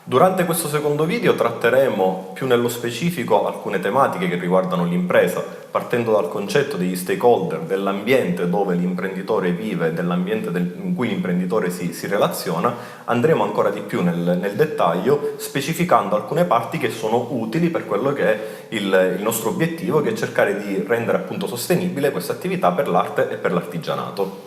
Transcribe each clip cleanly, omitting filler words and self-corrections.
Durante questo secondo video tratteremo più nello specifico alcune tematiche che riguardano l'impresa, partendo dal concetto degli stakeholder, dell'ambiente dove l'imprenditore vive, dell'ambiente in cui l'imprenditore si relaziona. Andremo ancora di più nel dettaglio, specificando alcune parti che sono utili per quello che è il nostro obiettivo, che è cercare di rendere appunto sostenibile questa attività per l'arte e per l'artigianato.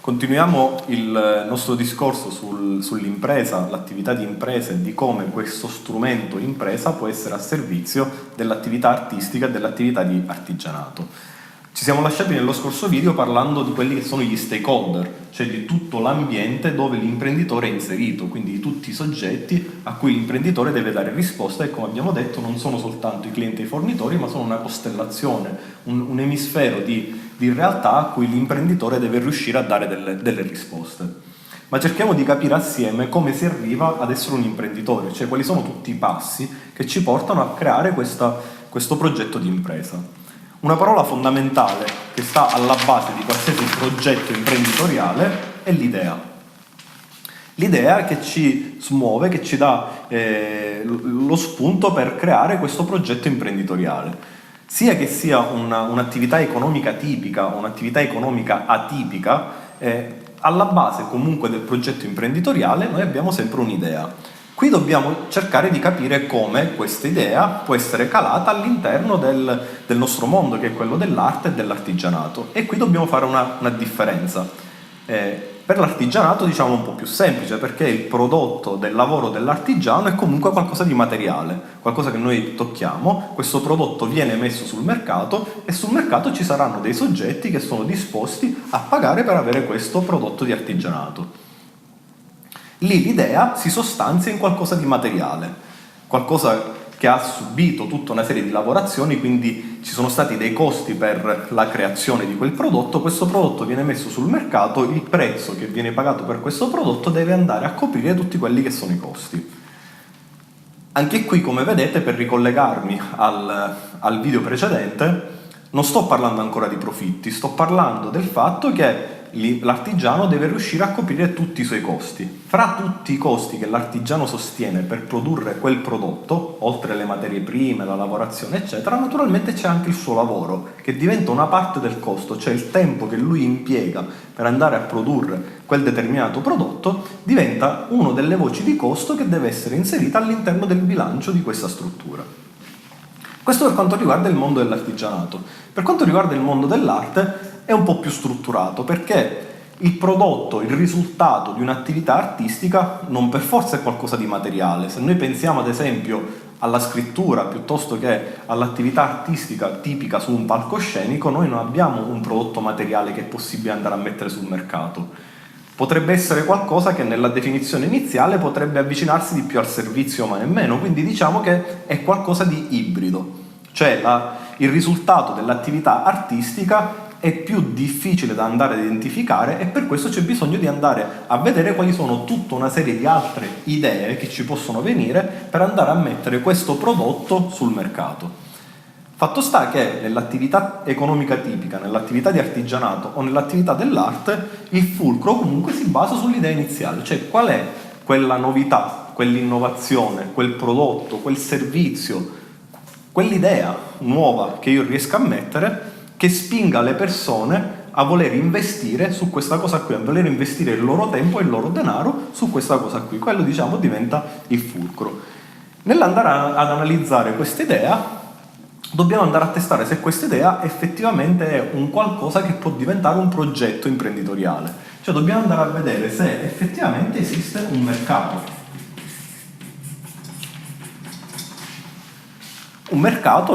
Continuiamo il nostro discorso sull'impresa, l'attività di impresa e di come questo strumento impresa può essere a servizio dell'attività artistica e dell'attività di artigianato. Ci siamo lasciati nello scorso video parlando di quelli che sono gli stakeholder, cioè di tutto l'ambiente dove l'imprenditore è inserito, quindi di tutti i soggetti a cui l'imprenditore deve dare risposta e, come abbiamo detto, non sono soltanto i clienti e i fornitori, ma sono una costellazione, un emisfero di realtà a cui l'imprenditore deve riuscire a dare delle risposte. Ma cerchiamo di capire assieme come si arriva ad essere un imprenditore, cioè quali sono tutti i passi che ci portano a creare questo progetto di impresa. Una parola fondamentale che sta alla base di qualsiasi progetto imprenditoriale è l'idea. L'idea che ci smuove, che ci dà lo spunto per creare questo progetto imprenditoriale. Sia che sia un'attività economica tipica o un'attività economica atipica, alla base comunque del progetto imprenditoriale noi abbiamo sempre un'idea. Qui dobbiamo cercare di capire come questa idea può essere calata all'interno del nostro mondo, che è quello dell'arte e dell'artigianato. E qui dobbiamo fare una differenza. Per l'artigianato diciamo un po' più semplice, perché il prodotto del lavoro dell'artigiano è comunque qualcosa di materiale, qualcosa che noi tocchiamo, questo prodotto viene messo sul mercato e sul mercato ci saranno dei soggetti che sono disposti a pagare per avere questo prodotto di artigianato. Lì l'idea si sostanzia in qualcosa di materiale, qualcosa che ha subito tutta una serie di lavorazioni, quindi ci sono stati dei costi per la creazione di quel prodotto, questo prodotto viene messo sul mercato, il prezzo che viene pagato per questo prodotto deve andare a coprire tutti quelli che sono i costi. Anche qui, come vedete, per ricollegarmi al video precedente, non sto parlando ancora di profitti, sto parlando del fatto che l'artigiano deve riuscire a coprire tutti i suoi costi. Fra tutti i costi che l'artigiano sostiene per produrre quel prodotto, oltre alle materie prime, la lavorazione eccetera, naturalmente c'è anche il suo lavoro, che diventa una parte del costo, cioè il tempo che lui impiega per andare a produrre quel determinato prodotto diventa una delle voci di costo che deve essere inserita all'interno del bilancio di questa struttura. Questo per quanto riguarda il mondo dell'artigianato. Per quanto riguarda il mondo dell'arte è un po' più strutturato, perché il prodotto, il risultato di un'attività artistica non per forza è qualcosa di materiale. Se noi pensiamo ad esempio alla scrittura piuttosto che all'attività artistica tipica su un palcoscenico, noi non abbiamo un prodotto materiale che è possibile andare a mettere sul mercato. Potrebbe essere qualcosa che nella definizione iniziale potrebbe avvicinarsi di più al servizio ma nemmeno, quindi diciamo che è qualcosa di ibrido, cioè il risultato dell'attività artistica è più difficile da andare ad identificare e per questo c'è bisogno di andare a vedere quali sono tutta una serie di altre idee che ci possono venire per andare a mettere questo prodotto sul mercato. Fatto sta che nell'attività economica tipica, nell'attività di artigianato o nell'attività dell'arte, il fulcro comunque si basa sull'idea iniziale, cioè qual è quella novità, quell'innovazione, quel prodotto, quel servizio, quell'idea nuova che io riesco a mettere che spinga le persone a voler investire su questa cosa qui, a voler investire il loro tempo e il loro denaro su questa cosa qui. Quello diciamo diventa il fulcro. Nell'andare ad analizzare questa idea dobbiamo andare a testare se questa idea effettivamente è un qualcosa che può diventare un progetto imprenditoriale. Cioè dobbiamo andare a vedere se effettivamente esiste un mercato. Un mercato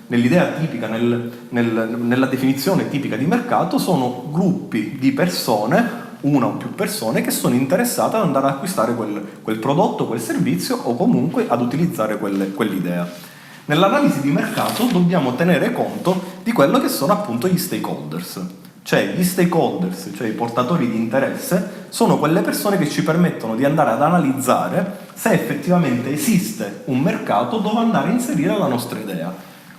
nell'idea tipica, nella definizione tipica di mercato, sono gruppi di persone, una o più persone, che sono interessate ad andare ad acquistare quel prodotto, quel servizio o comunque ad utilizzare quell'idea. Nell'analisi di mercato dobbiamo tenere conto di quello che sono appunto gli stakeholders. Cioè gli stakeholders, cioè i portatori di interesse, sono quelle persone che ci permettono di andare ad analizzare se effettivamente esiste un mercato dove andare a inserire la nostra idea.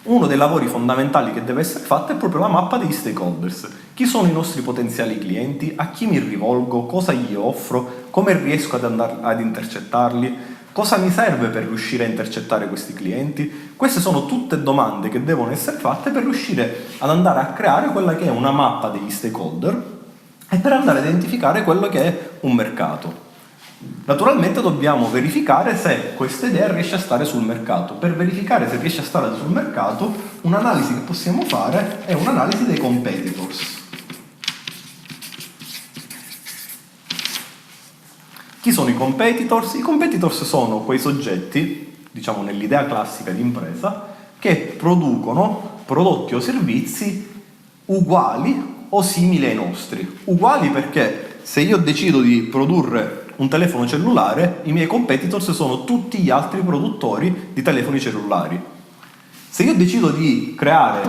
Uno dei lavori fondamentali che deve essere fatto è proprio la mappa degli stakeholders. Chi sono i nostri potenziali clienti? A chi mi rivolgo? Cosa gli offro? come riesco ad intercettarli, cosa mi serve per riuscire a intercettare questi clienti? Queste sono tutte domande che devono essere fatte per riuscire ad andare a creare quella che è una mappa degli stakeholder e per andare a identificare quello che è un mercato. Naturalmente dobbiamo verificare se questa idea riesce a stare sul mercato. Per verificare se riesce a stare sul mercato, un'analisi che possiamo fare è un'analisi dei competitors. Chi sono i competitors? I competitors sono quei soggetti, diciamo nell'idea classica di impresa, che producono prodotti o servizi uguali o simili ai nostri. Uguali perché se io decido di produrre un telefono cellulare, i miei competitors sono tutti gli altri produttori di telefoni cellulari. Se io decido di creare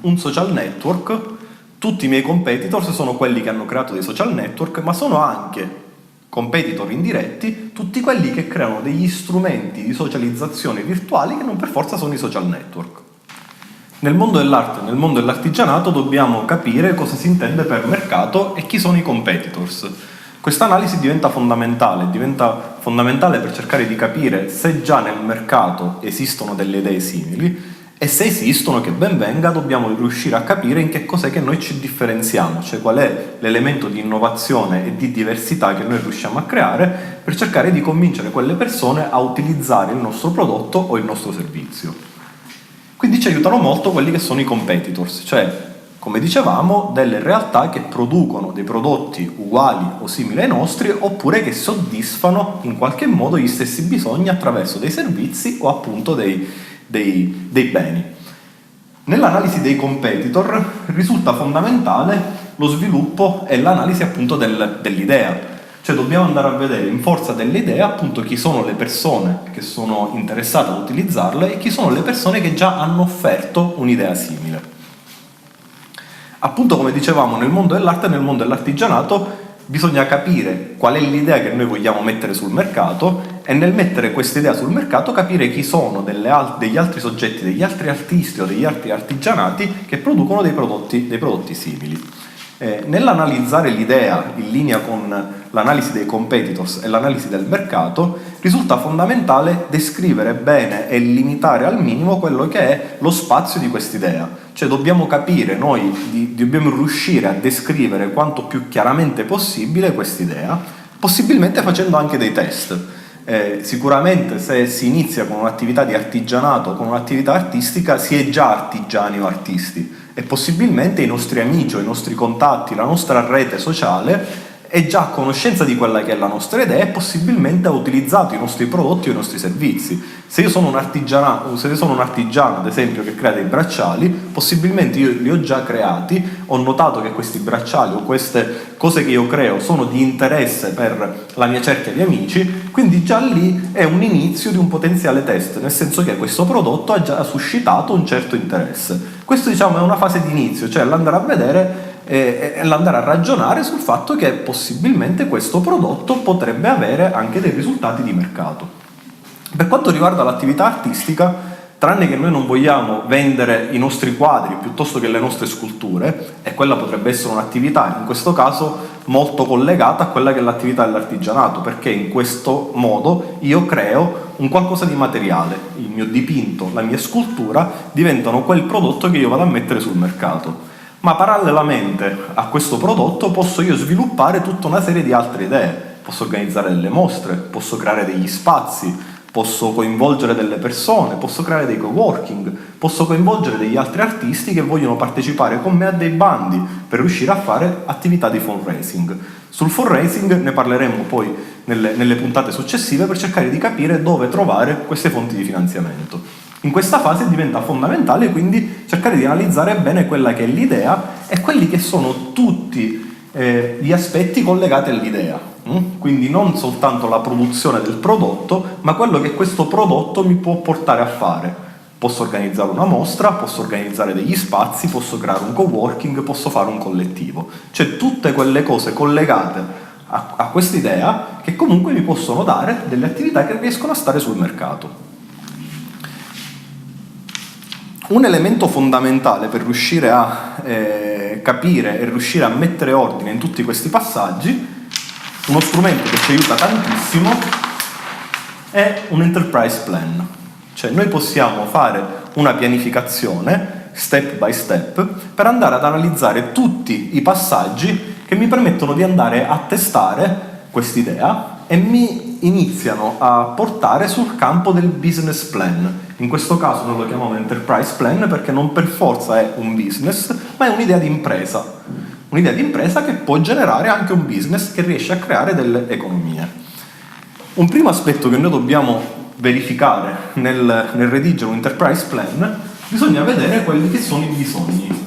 un social network, tutti i miei competitors sono quelli che hanno creato dei social network, ma sono anche competitor indiretti, tutti quelli che creano degli strumenti di socializzazione virtuali che non per forza sono i social network. Nel mondo dell'arte e nel mondo dell'artigianato dobbiamo capire cosa si intende per mercato e chi sono i competitors. Questa analisi diventa fondamentale per cercare di capire se già nel mercato esistono delle idee simili e se esistono, che ben venga, dobbiamo riuscire a capire in che cos'è che noi ci differenziamo, cioè qual è l'elemento di innovazione e di diversità che noi riusciamo a creare per cercare di convincere quelle persone a utilizzare il nostro prodotto o il nostro servizio. Quindi ci aiutano molto quelli che sono i competitors, cioè, come dicevamo, delle realtà che producono dei prodotti uguali o simili ai nostri oppure che soddisfano in qualche modo gli stessi bisogni attraverso dei servizi o appunto dei beni. Nell'analisi dei competitor risulta fondamentale lo sviluppo e l'analisi appunto dell'idea, cioè dobbiamo andare a vedere in forza dell'idea appunto chi sono le persone che sono interessate ad utilizzarla e chi sono le persone che già hanno offerto un'idea simile. Appunto, come dicevamo, nel mondo dell'arte e nel mondo dell'artigianato bisogna capire qual è l'idea che noi vogliamo mettere sul mercato e nel mettere questa idea sul mercato capire chi sono degli altri soggetti, degli altri artisti o degli altri artigianati che producono dei prodotti simili. Nell'analizzare l'idea in linea con l'analisi dei competitors e l'analisi del mercato risulta fondamentale descrivere bene e limitare al minimo quello che è lo spazio di quest'idea, cioè dobbiamo capire dobbiamo riuscire a descrivere quanto più chiaramente possibile quest'idea, possibilmente facendo anche dei test. Sicuramente se si inizia con un'attività di artigianato, con un'attività artistica, si è già artigiani o artisti e possibilmente i nostri amici o i nostri contatti, la nostra rete sociale è già a conoscenza di quella che è la nostra idea e possibilmente ha utilizzato i nostri prodotti o i nostri servizi. Se io sono un artigiano, ad esempio, che crea dei bracciali, possibilmente io li ho già creati, ho notato che questi bracciali o queste cose che io creo sono di interesse per la mia cerchia di amici, quindi già lì è un inizio di un potenziale test, nel senso che questo prodotto ha già suscitato un certo interesse. Questo, diciamo, è una fase di inizio, cioè l'andare a vedere e l'andare a ragionare sul fatto che possibilmente questo prodotto potrebbe avere anche dei risultati di mercato. Per quanto riguarda l'attività artistica, tranne che noi non vogliamo vendere i nostri quadri piuttosto che le nostre sculture, e quella potrebbe essere un'attività, in questo caso, molto collegata a quella che è l'attività dell'artigianato, perché in questo modo io creo un qualcosa di materiale, il mio dipinto, la mia scultura diventano quel prodotto che io vado a mettere sul mercato. Ma parallelamente a questo prodotto posso io sviluppare tutta una serie di altre idee, posso organizzare delle mostre, posso creare degli spazi, posso coinvolgere delle persone, posso creare dei coworking, posso coinvolgere degli altri artisti che vogliono partecipare con me a dei bandi per riuscire a fare attività di fundraising. Sul fundraising ne parleremo poi nelle puntate successive per cercare di capire dove trovare queste fonti di finanziamento. In questa fase diventa fondamentale quindi cercare di analizzare bene quella che è l'idea e quelli che sono tutti gli aspetti collegati all'idea. Quindi non soltanto la produzione del prodotto, ma quello che questo prodotto mi può portare a fare. Posso organizzare una mostra, posso organizzare degli spazi, posso creare un coworking, posso fare un collettivo. Cioè tutte quelle cose collegate a quest'idea che comunque mi possono dare delle attività che riescono a stare sul mercato. Un elemento fondamentale per riuscire a capire e riuscire a mettere ordine in tutti questi passaggi Uno strumento che ci aiuta tantissimo è un enterprise plan, cioè noi possiamo fare una pianificazione step by step per andare ad analizzare tutti i passaggi che mi permettono di andare a testare quest'idea e mi iniziano a portare sul campo del business plan. In questo caso noi lo chiamiamo enterprise plan perché non per forza è un business, ma è un'idea di impresa. Un'idea di impresa che può generare anche un business che riesce a creare delle economie. Un primo aspetto che noi dobbiamo verificare nel redigere un enterprise plan, bisogna vedere quelli che sono i bisogni.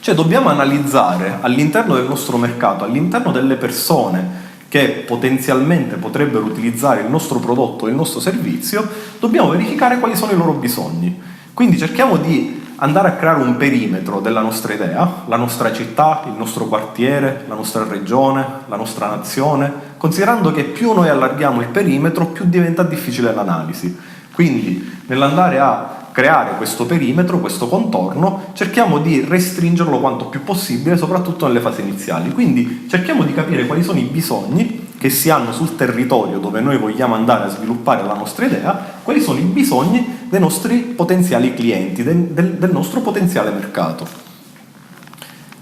Cioè dobbiamo analizzare all'interno del nostro mercato, all'interno delle persone che potenzialmente potrebbero utilizzare il nostro prodotto e il nostro servizio, dobbiamo verificare quali sono i loro bisogni. Quindi cerchiamo di andare a creare un perimetro della nostra idea, la nostra città, il nostro quartiere, la nostra regione, la nostra nazione, considerando che più noi allarghiamo il perimetro, più diventa difficile l'analisi. Quindi nell'andare a creare questo perimetro, questo contorno, cerchiamo di restringerlo quanto più possibile, soprattutto nelle fasi iniziali. Quindi cerchiamo di capire quali sono i bisogni che si hanno sul territorio dove noi vogliamo andare a sviluppare la nostra idea, quali sono i bisogni dei nostri potenziali clienti, del nostro potenziale mercato.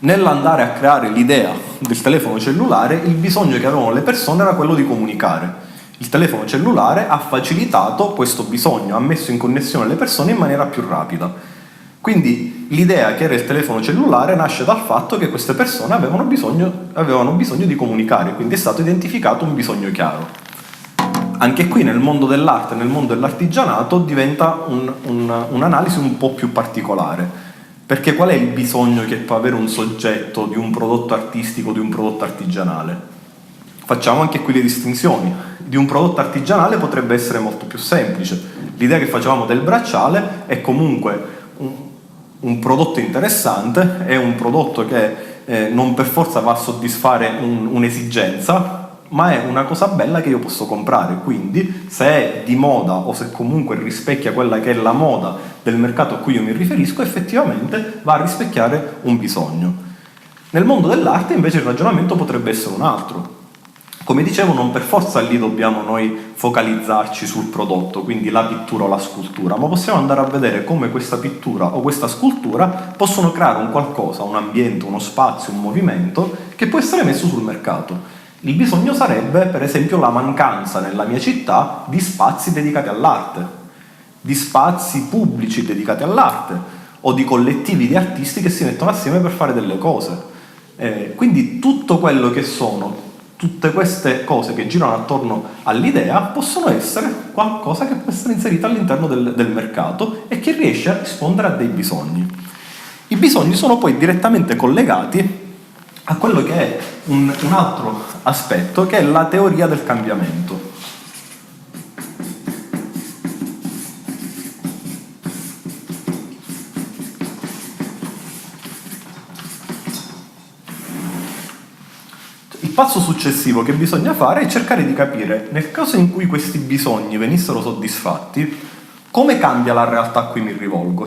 Nell'andare a creare l'idea del telefono cellulare, il bisogno che avevano le persone era quello di comunicare. Il telefono cellulare ha facilitato questo bisogno, ha messo in connessione le persone in maniera più rapida. Quindi l'idea che era il telefono cellulare nasce dal fatto che queste persone avevano bisogno di comunicare, quindi è stato identificato un bisogno chiaro. Anche qui nel mondo dell'arte, nel mondo dell'artigianato, diventa un'analisi un po' più particolare. Perché qual è il bisogno che può avere un soggetto di un prodotto artistico, di un prodotto artigianale? Facciamo anche qui le distinzioni. Di un prodotto artigianale potrebbe essere molto più semplice. L'idea che facevamo del bracciale è comunque un prodotto interessante, è un prodotto che non per forza va a soddisfare un'esigenza, ma è una cosa bella che io posso comprare. Quindi se è di moda o se comunque rispecchia quella che è la moda del mercato a cui io mi riferisco, effettivamente va a rispecchiare un bisogno. Nel mondo dell'arte invece il ragionamento potrebbe essere un altro. Come dicevo, non per forza lì dobbiamo noi focalizzarci sul prodotto, quindi la pittura o la scultura, ma possiamo andare a vedere come questa pittura o questa scultura possono creare un qualcosa, un ambiente, uno spazio, un movimento che può essere messo sul mercato. Il bisogno sarebbe, per esempio, la mancanza nella mia città di spazi dedicati all'arte, di spazi pubblici dedicati all'arte o di collettivi di artisti che si mettono assieme per fare delle cose. Quindi tutto quello che sono tutte queste cose che girano attorno all'idea possono essere qualcosa che può essere inserito all'interno del mercato e che riesce a rispondere a dei bisogni. I bisogni sono poi direttamente collegati a quello che è un altro aspetto, che è la teoria del cambiamento. Il passo successivo che bisogna fare è cercare di capire, nel caso in cui questi bisogni venissero soddisfatti, come cambia la realtà a cui mi rivolgo,